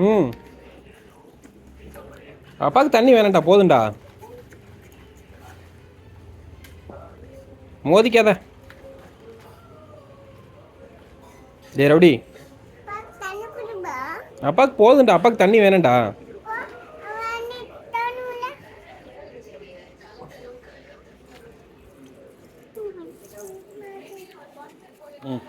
ம். அப்பாவுக்கு தண்ணி வேணாம்டா, போதும்டா. மோதிக்காத. டேய் ரவுடி, அப்பாவுக்கு போதும்டா, அப்பாவுக்கு தண்ணி வேணாம்டா. ம்.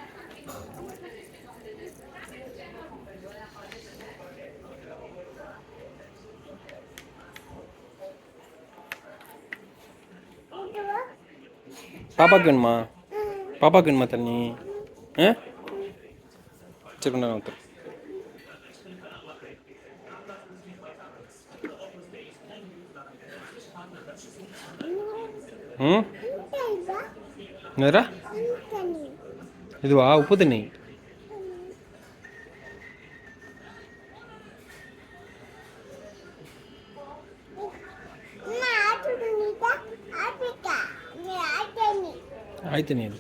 பாப்பாக்கு வேணுமா? பாப்பாக்கு வேணுமா தண்ணி? ஆ சரி, கொண்டா ஊற்றுறேன். ம். என்னடா இதுவா? உப்பு தண்ணி. ஆய் தண்ணி அது.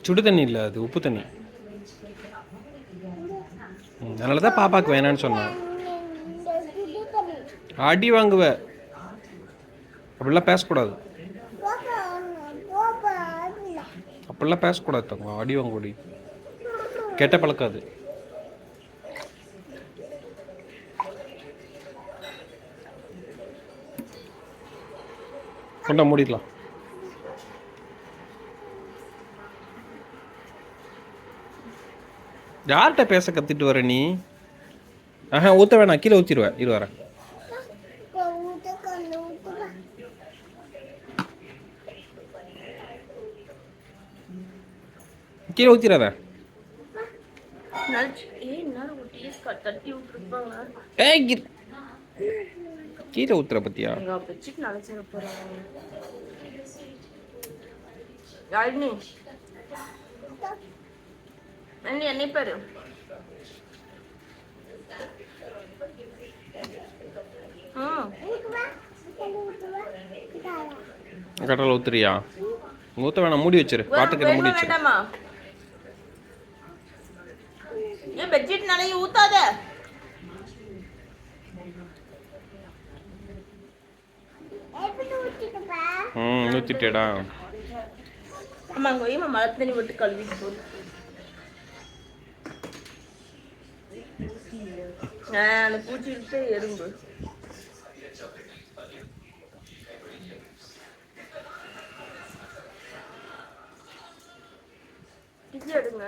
சுடு தண்ணி இல்லை, அது உப்பு தண்ணி. அதனால தான் பாப்பாவுக்கு வேணான்னு சொன்னான். அடி வாங்குவ, அப்படிலாம் பேசக்கூடாது. அப்படிலாம் பேசக்கூடாது தங்கம், அடி வாங்குடி. கெட்ட பழக்காது. கொண்டா மூடிடலாம். யார்கிட்ட பேச கத்திட்டு வர நீ? ஆஹா, ஊற்ற வேணாம், கீழே ஊற்றிடுவேன். இரு வரேன். கீழே ஊற்றிடாத. கீழே ஊத்துற பத்தியா? என்னை பாரு. கடலை ஊத்துறியா? ஊற்ற வேணாம், மூடி வச்சிரு. பாட்டுக்கிட்ட மூடி வச்சிரு. வேண்டாமா? ஏன் பெட்ஷீட் நாளைக்கு ஊத்தாத. ஊத்திட்டேடா. அம்மா அங்கே போய் மழை தண்ணி விட்டு கழுவிட்டு போகுது. அந்த பூச்சி இருக்கு, எறும்பு. எடுங்க.